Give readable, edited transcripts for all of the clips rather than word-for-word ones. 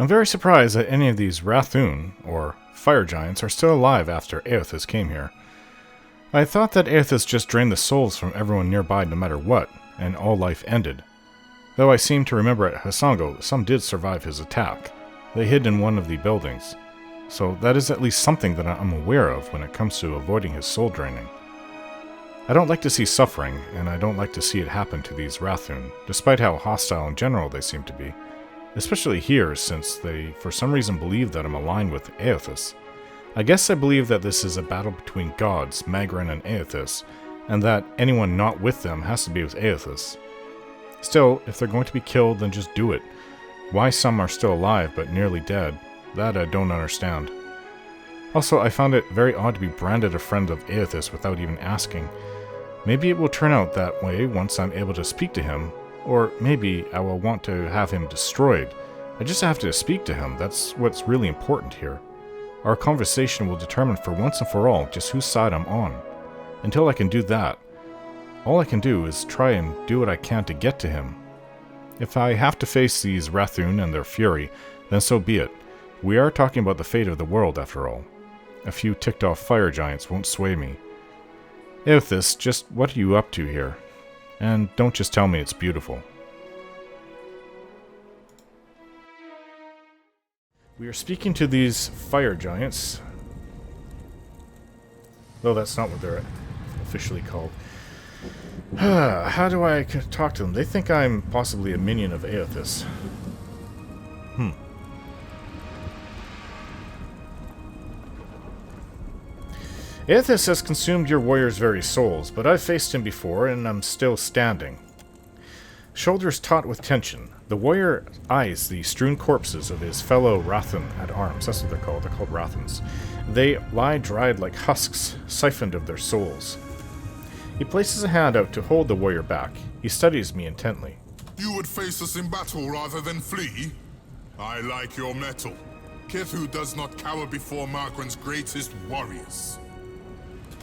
I'm very surprised that any of these Rathun, or fire giants, are still alive after Aethys came here. I thought that Aethys just drained the souls from everyone nearby no matter what, and all life ended. Though I seem to remember at Hasango, some did survive his attack. They hid in one of the buildings. So that is at least something that I'm aware of when it comes to avoiding his soul draining. I don't like to see suffering, and I don't like to see it happen to these Rathun, despite how hostile in general they seem to be. Especially here, since they for some reason believe that I'm aligned with Aethys. I guess I believe that this is a battle between gods, Magrin and Aethys, and that anyone not with them has to be with Aethys. Still, if they're going to be killed, then just do it. Why some are still alive but nearly dead, that I don't understand. Also, I found it very odd to be branded a friend of Aethys without even asking. Maybe it will turn out that way once I'm able to speak to him, or maybe I will want to have him destroyed. I just have to speak to him, that's what's really important here. Our conversation will determine for once and for all just whose side I'm on. Until I can do that, all I can do is try and do what I can to get to him. If I have to face these Rathun and their fury, then so be it. We are talking about the fate of the world after all. A few ticked-off fire giants won't sway me. Aethys, just what are you up to here? And don't just tell me it's beautiful. We are speaking to these fire giants. Though that's not what they're officially called. How do I talk to them? They think I'm possibly a minion of Aethys. Aethys has consumed your warrior's very souls, but I've faced him before, and I'm still standing. Shoulders taut with tension, the warrior eyes the strewn corpses of his fellow Rathun at arms. That's what they're called. They're called Rathuns. They lie dried like husks, siphoned of their souls. He places a hand out to hold the warrior back. He studies me intently. You would face us in battle rather than flee? I like your mettle. Kithu does not cower before Margren's greatest warriors.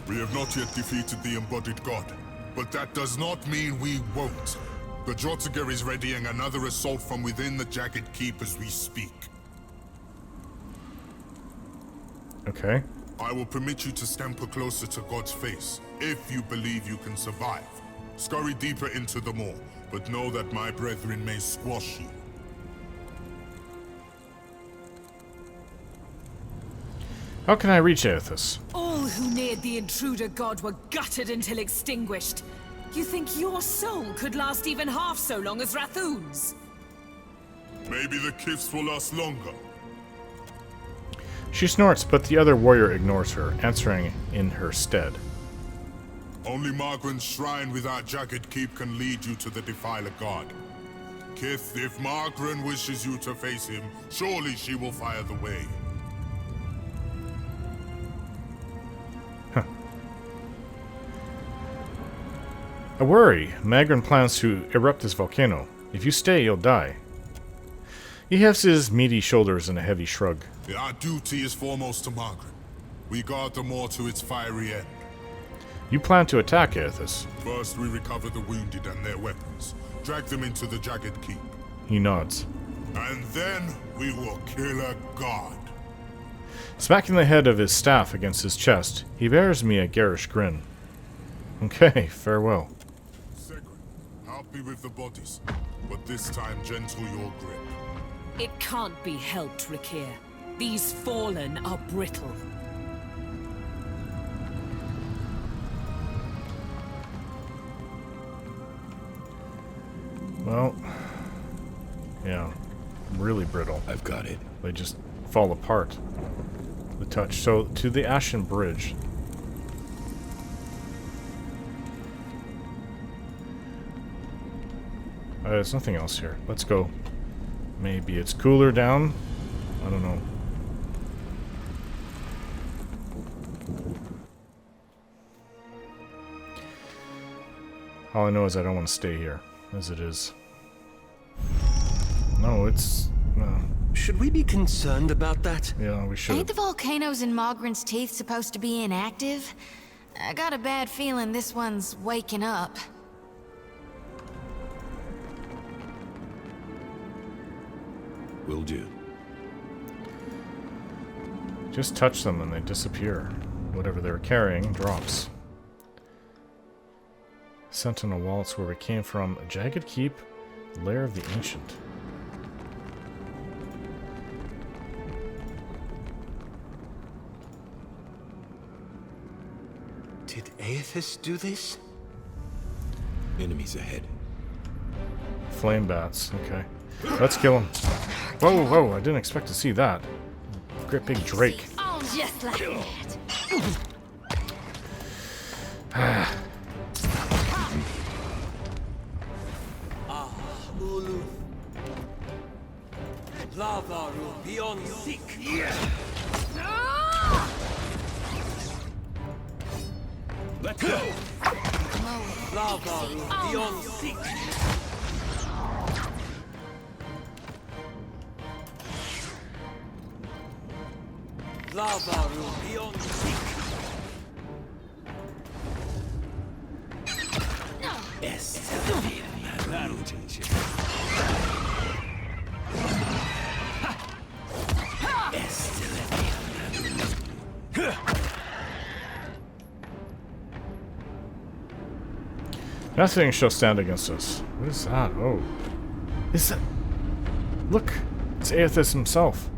We have not yet defeated the embodied god, but that does not mean we won't. The Jotziger is readying another assault from within the Jagged Keep as we speak. Okay. I will permit you to scamper closer to God's face, if you believe you can survive. Scurry deeper into the maw, but know that my brethren may squash you. How can I reach Aethys? All who neared the intruder god were gutted until extinguished. You think your soul could last even half so long as Rathun's? Maybe the gifts will last longer. She snorts, but the other warrior ignores her, answering in her stead. Only Margren's shrine with our Jagged Keep can lead you to the Defiler God. Kith, if Margren wishes you to face him, surely she will fire the way. A worry. Magrin plans to erupt this volcano. If you stay, you'll die. He hefts his meaty shoulders in a heavy shrug. Our duty is foremost to Margren. We guard the maw to its fiery end. You plan to attack Aethys. First, we recover the wounded and their weapons. Drag them into the Jagged Keep. He nods. And then we will kill a god. Smacking the head of his staff against his chest, he bears me a garish grin. Okay, farewell. Second, help me with the bodies, but this time gentle your grip. It can't be helped, Rakir. These fallen are brittle. Well, yeah, really brittle. I've got it. They just fall apart. The touch. So, to the Ashen Bridge. There's nothing else here. Let's go. Maybe it's cooler down? I don't know. All I know is I don't want to stay here, as it is. No, it's... Should we be concerned about that? Yeah, we should. Ain't the volcanoes in Mogren's Teeth supposed to be inactive? I got a bad feeling this one's waking up. Will do. Just touch them and they disappear. Whatever they were carrying drops. Sentinel Waltz, where we came from. A Jagged Keep, Lair of the Ancient. Did Aethys do this? Enemies ahead. Flame bats, okay. Let's kill him. Whoa, whoa, I didn't expect to see that. Great big Drake. Just like that. Ulu. Lava will be on seek. Let's go! Lava will be on seek. Lava will be on seek. That'll teach you. Nothing shall stand against us. What is that? Oh. Is that... Look! It's Aethys himself.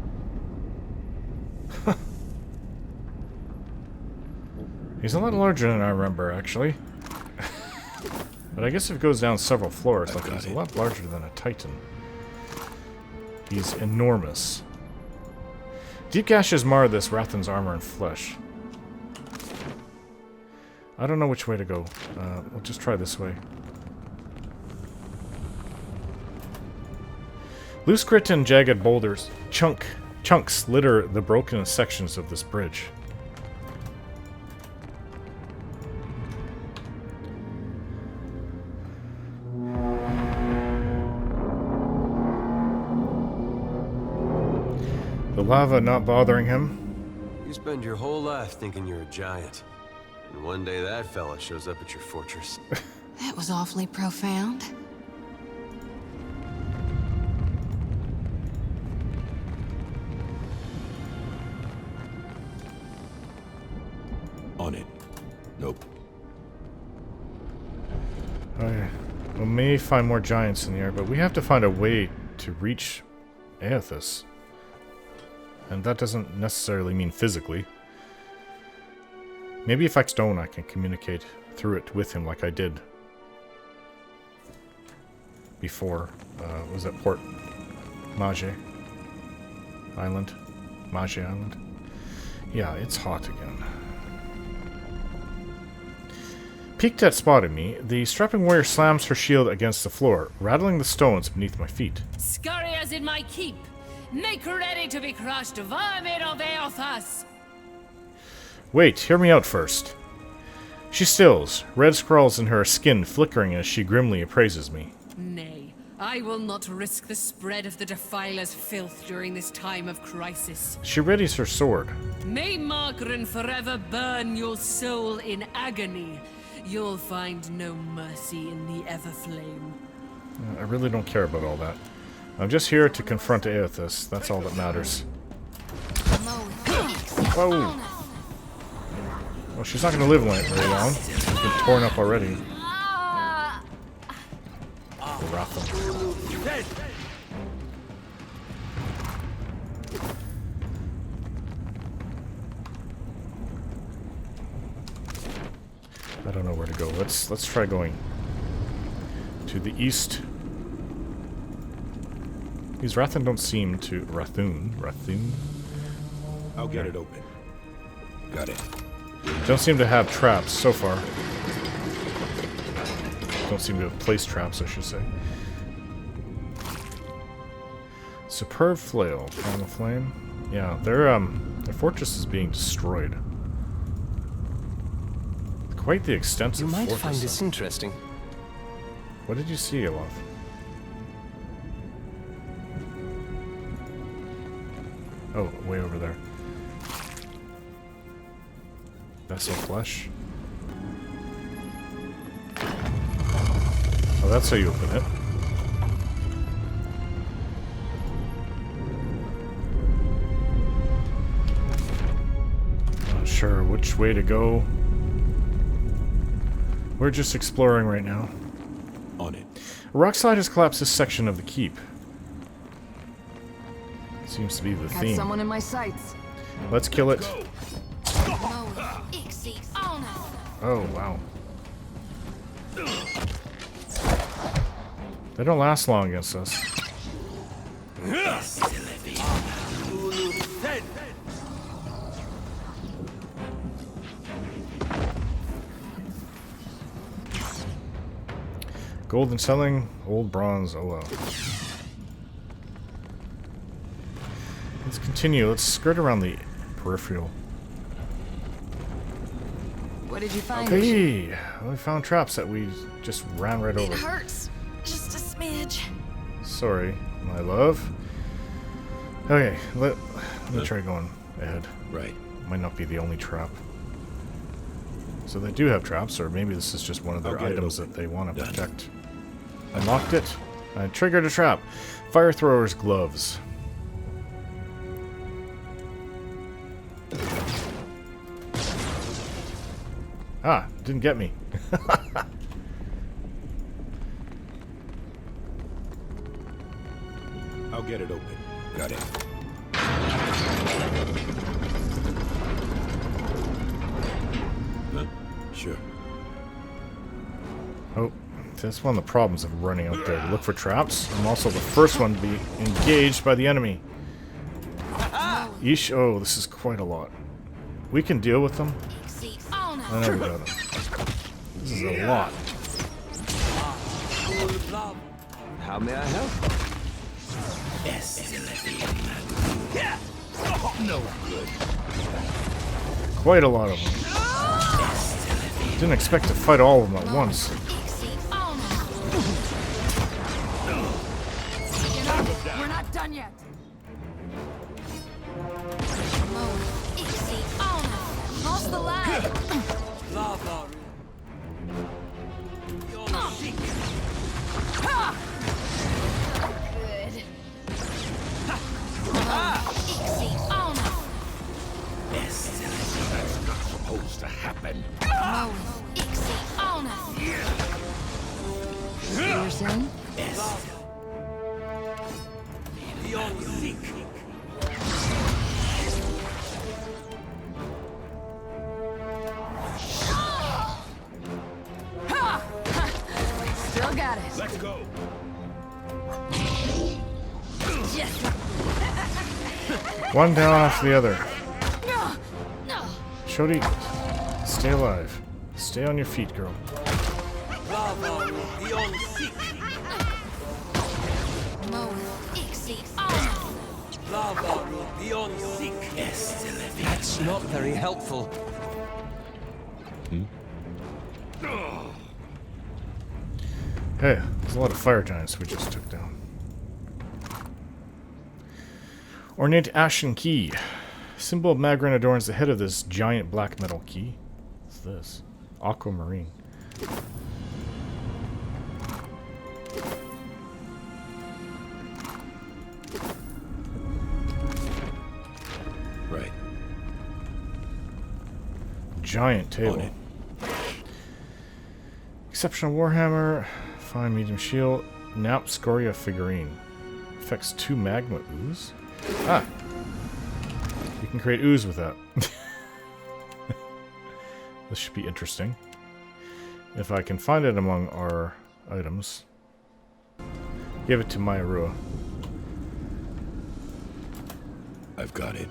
He's a lot larger than I remember, actually. But I guess if it goes down several floors, like he's a lot larger than a Titan. He's enormous. Deep gashes mar this Rathun's armor and flesh. I don't know which way to go. We'll just try this way. Loose grit and jagged boulders, chunks litter the broken sections of this bridge. The lava not bothering him. You spend your whole life thinking you're a giant. And one day that fella shows up at your fortress. That was awfully profound. On it. Nope. Oh yeah. We may find more giants in the air, but we have to find a way to reach Aethys. And that doesn't necessarily mean physically. Maybe if I stone I can communicate through it with him like I did before. Was that Port Mage Island? Mage Island? Yeah, it's hot again. Peeked at spotting me, the strapping warrior slams her shield against the floor, rattling the stones beneath my feet. Scurriers in my keep! Make ready to be crushed, vermin of Aethys! Wait, hear me out first. She stills, red scrawls in her skin flickering as she grimly appraises me. Nay, I will not risk the spread of the Defiler's filth during this time of crisis. She readies her sword. May Margaret forever burn your soul in agony. You'll find no mercy in the Everflame. I really don't care about all that. I'm just here to confront Aethys. That's all that matters. Whoa! Well, she's not going to live very long. She's been torn up already. Rathun. I don't know where to go. Let's try going to the east. These Rathun don't seem to... Rathun? I'll get it open. Got it. Don't seem to have traps so far. Don't seem to have placed traps, I should say. Superb flail. Primal flame. Yeah, their fortress is being destroyed. Quite the extensive You might fortress. find this interesting. What did you see, Olaf? Oh, way over there. Vessel flesh. Oh, that's how you open it. sure which way to go. We're just exploring right now. On it. A rock slide has collapsed this section of the keep. Seems to be the Got theme. someone in my sights. Let's kill it. Oh, wow. They don't last long against us. Gold and selling, old bronze, oh well. Let's continue. Let's skirt around the peripheral. What did you find? Hey, well, we found traps that we just ran right over. It hurts. Just a smidge. Sorry, my love. Okay, let me try going ahead. Right. Might not be the only trap. So they do have traps, or maybe this is just one of their I'll get it items open. that they want to Done. protect. Unlocked it. I triggered a trap. Fire thrower's gloves. Ah, didn't get me. I'll get it open. Got it. Huh? Sure. Oh, that's one of the problems of running out there to look for traps. I'm also the first one to be engaged by the enemy. Yeesh, oh, this is quite a lot. We can deal with them. I know we got them. This is a lot. How may I help? Quite a lot of them. Didn't expect to fight all of them at once. We're not done yet. Lost the lag. Good. That's not supposed to happen. You're saying? Still got it. Let's go. One down after the other. Shodi, stay alive. Stay on your feet, girl. That's not very helpful. Hey, there's a lot of fire giants we just took down. Ornate Ashen Key. Symbol of Magrin adorns the head of this giant black metal key. What's this? Aquamarine. Right. Giant table. On it. Exceptional Warhammer. Fine medium shield. Nap Scoria figurine. Affects 2 magma ooze. Ah! You can create ooze with that. This should be interesting. If I can find it among our items. Give it to Mairua. I've got it.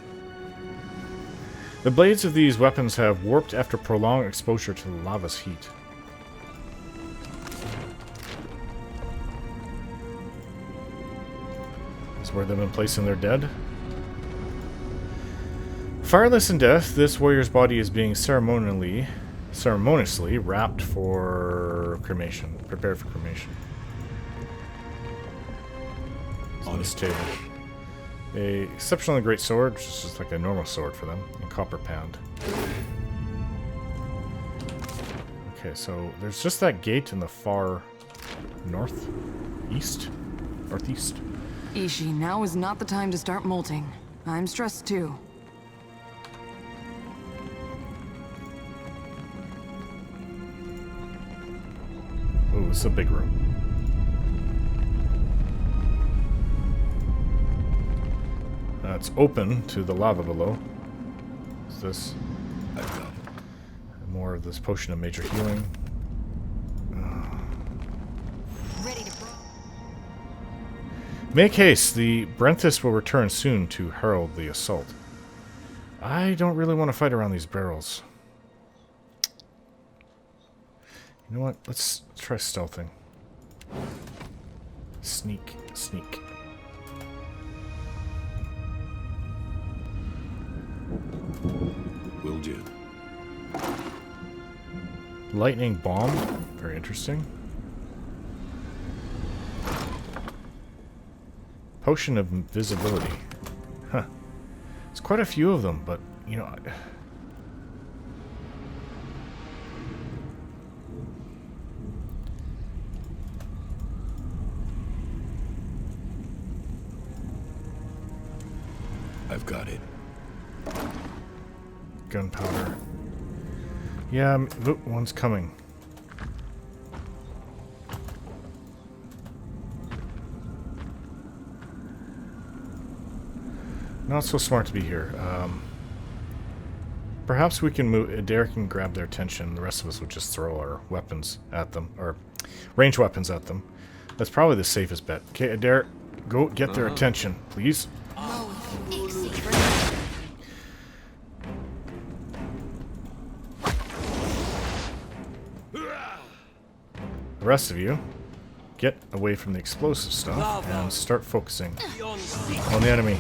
The blades of these weapons have warped after prolonged exposure to the lava's heat. This is where they've been placing their dead. Fireless in death, this warrior's body is being ceremoniously wrapped for cremation. Prepared for cremation. On this table. A exceptionally great sword, which is just like a normal sword for them, and copper pound. Okay, so there's just that gate in the far northeast. Ishi, now is not the time to start molting. I'm stressed too. this is a big room. It's open to the lava below. What's this? More of this potion of major healing. Ready to brawl. Make haste. The Brenthis will return soon to herald the assault. I don't really want to fight around these barrels. You know what? Let's try stealthing. Sneak. Sneak. Will do. Lightning bomb. Very interesting. Potion of invisibility. Huh. There's quite a few of them, but, you know... I've got it. Gunpowder. Yeah, look, one's coming. Not so smart to be here. Perhaps we can move. Adair can grab their attention. The rest of us would just throw our weapons at them, or range weapons at them. That's probably the safest bet. Okay, Adair, go get their attention, please. The rest of you, get away from the explosive stuff and start focusing on the enemy.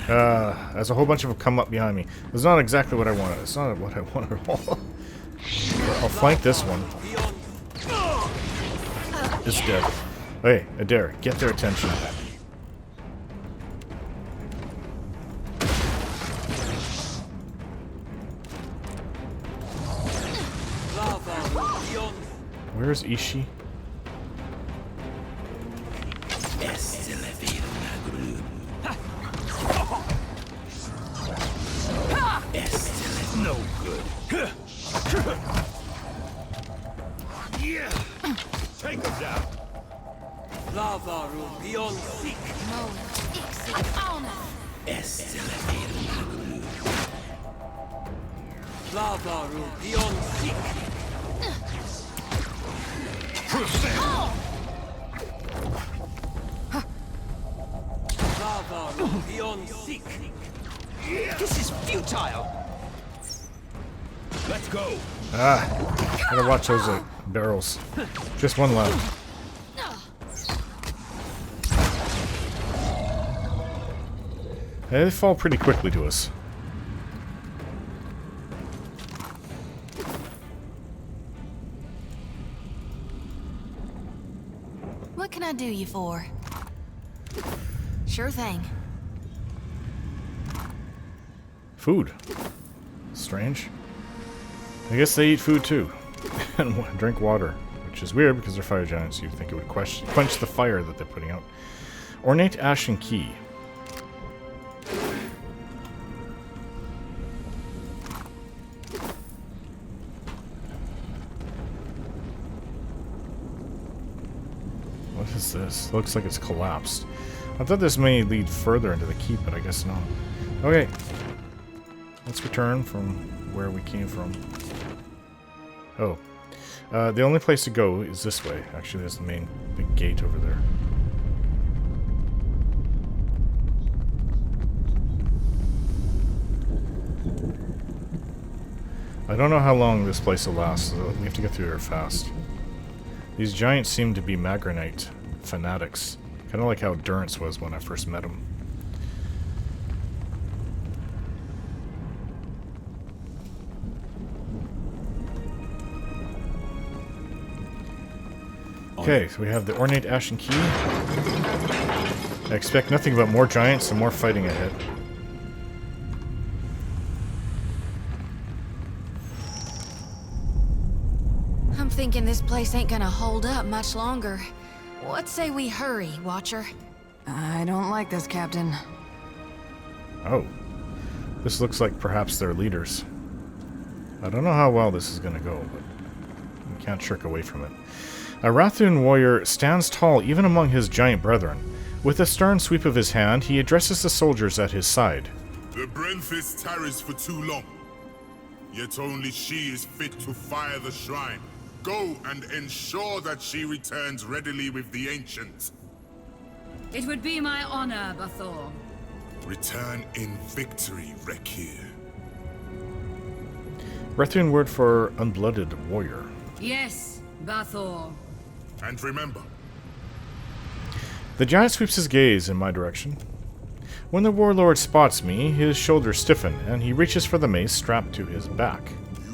There's a whole bunch of them come up behind me. It's not exactly what I wanted. It's not what I wanted at all. I'll flank this one. It's dead. Hey, Adair, get their attention. Where's Ishi? No good. Yeah. Take him down. Lava room beyond seek. Lava room beyond seek. Lava room beyond seek. This is futile. Let's go. Gotta watch those barrels. Just one left. They fall pretty quickly to us. What can I do you for? Sure thing. Food. Strange. I guess they eat food too. And drink water. Which is weird because they're fire giants. You'd think it would quench the fire that they're putting out. Ornate Ashen Key. What is this? Looks like it's collapsed. I thought this may lead further into the keep, but I guess not. Okay. Let's return from where we came from. Oh. The only place to go is this way. Actually, there's the main big gate over there. I don't know how long this place will last, so we have to get through here fast. These giants seem to be Magranite fanatics. Kind of like how Durance was when I first met him. Okay, so we have the Ornate Ashen Key. I expect nothing but more giants and more fighting ahead. I'm thinking this place ain't gonna hold up much longer. What say we hurry, Watcher? I don't like this, Captain. Oh. This looks like perhaps they're leaders. I don't know how well this is gonna go, but we Can't shirk away from it. A Rathun warrior stands tall even among his giant brethren. With a stern sweep of his hand, he addresses the soldiers at his side. The Brentfist tarries for too long. Yet only she is fit to fire the shrine. Go and ensure that she returns readily with the Ancient. It would be my honor, Bathor. Return in victory, Rekir. Rathun word for unblooded warrior. Yes, Bathor. And remember, The giant sweeps his gaze in my direction. When the warlord spots me, his shoulders stiffen, and he reaches for the mace strapped to his back.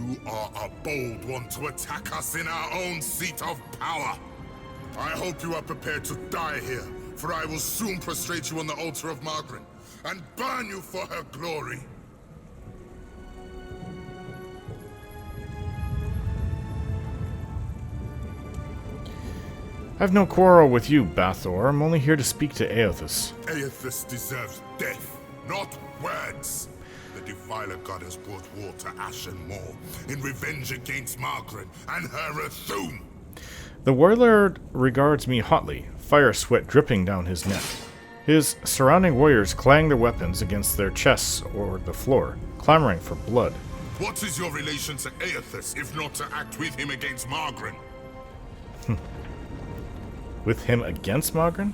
you are a bold one to attack us in our own seat of power. I hope you are prepared to die here, for I will soon prostrate you on the altar of Margaret and burn you for her glory. I've no quarrel with you, Bathor. I'm only here to speak to Aothas. Aothas deserves death, not words. The Defiler God has brought war to Ashen Maw in revenge against Margaret and her Rathun. The warlord regards me hotly, fire sweat dripping down his neck. His surrounding warriors clang their weapons against their chests or the floor, clamoring for blood. What is your relation to Aothas, if not to act with him against Margaret? With him against Margaret?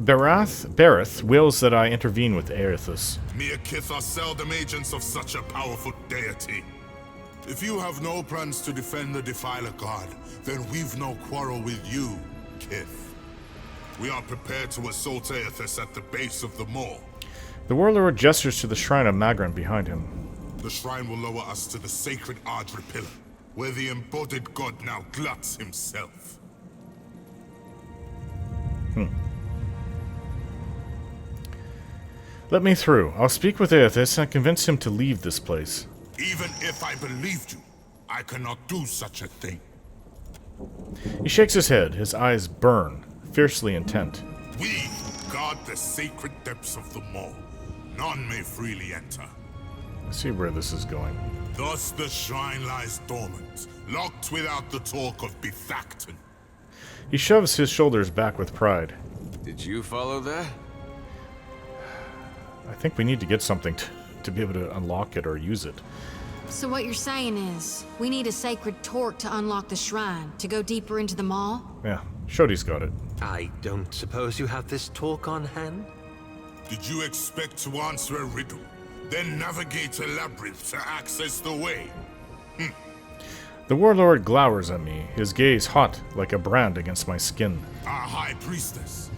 Bereth wills that I intervene with Aothas. Mere Kith are seldom agents of such a powerful deity. If you have no plans to defend the Defiler God, then we've no quarrel with you, Kith. We are prepared to assault Aothas at the base of the Maw. The warlord gestures to the shrine of Magran behind him. The shrine will lower us to the sacred Ardra Pillar, where the embodied god now gluts himself. Let me through. I'll speak with Aothas and convince him to leave this place. Even if I believed you, I cannot do such a thing. He shakes his head. His eyes burn, fiercely intent. We guard the sacred depths of the Maw. None may freely enter. I see where this is going. Thus the shrine lies dormant, locked without the talk of Bethacton. He shoves his shoulders back with pride. Did you follow that? I think we need to get something to be able to unlock it or use it. So what you're saying is, we need a sacred torque to unlock the shrine, to go deeper into the Maw? Yeah, Shodi's got it. I don't suppose you have this talk on hand? Did you expect to answer a riddle, then navigate a labyrinth to access the way? The warlord glowers at me, his gaze hot like a brand against my skin. Our High Priestess.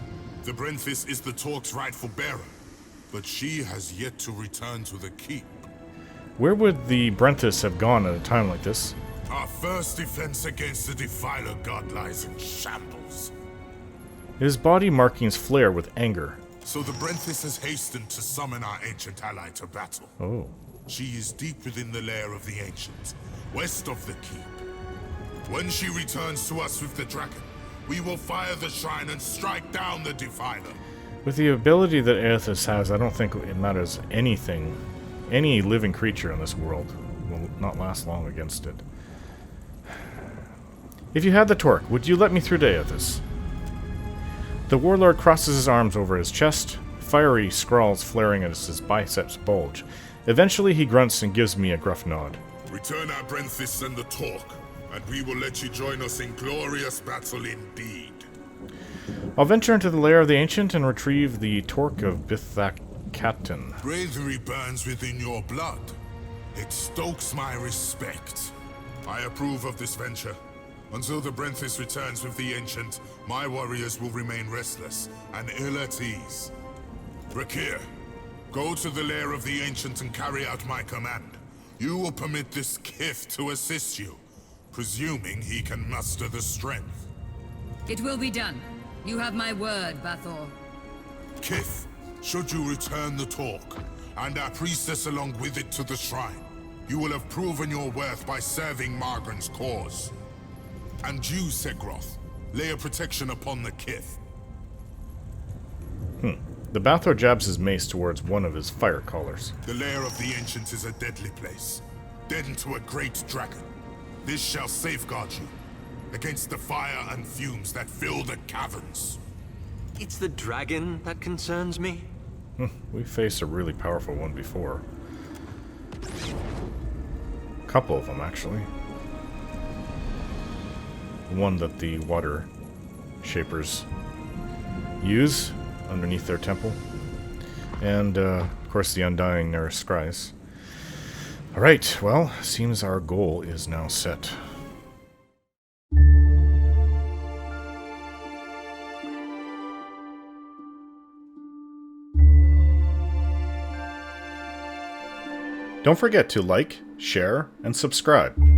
The Brenthis is the Torque's rightful bearer, but she has yet to return to the keep. Where would the Brenthis have gone at a time like this? Our first defense against the Defiler God lies in shambles. His body markings flare with anger. So the Brenthis has hastened to summon our ancient ally to battle. Oh. She is deep within the lair of the Ancients, west of the keep. When she returns to us with the dragon, we will fire the shrine and strike down the Defiler. With the ability that Aothas has, I don't think it matters anything. Any living creature in this world will not last long against it. If you had the torque, would you let me through to Aothas? The warlord crosses his arms over his chest, fiery scrawls flaring as his biceps bulge. Eventually he grunts and gives me a gruff nod. Return our Brenthis and the Torque, and we will let you join us in glorious battle indeed. I'll venture into the lair of the Ancient and retrieve the torque of Bithak-Katten. Bravery burns within your blood. It stokes my respect. I approve of this venture. Until the Brenthis returns with the Ancient, my warriors will remain restless and ill at ease. Rekir, go to the lair of the Ancient and carry out my command. You will permit this Kith to assist you, presuming he can muster the strength. It will be done. You have my word, Bathor. Kith, should you return the Torque, and our priestess along with it to the shrine, you will have proven your worth by serving Margaret's cause. And you, Segroth, lay a protection upon the Kith. The Bathor jabs his mace towards one of his fire callers. The lair of the Ancient is a deadly place. then to a great dragon. This shall safeguard you against the fire and fumes that fill the caverns. It's the dragon that concerns me. We faced a really powerful one before. A couple of them, actually. One that the water shapers use underneath their temple. And, of course, the Undying Nereus Scries. Alright, well, seems our goal is now set. Don't forget to like, share, and subscribe.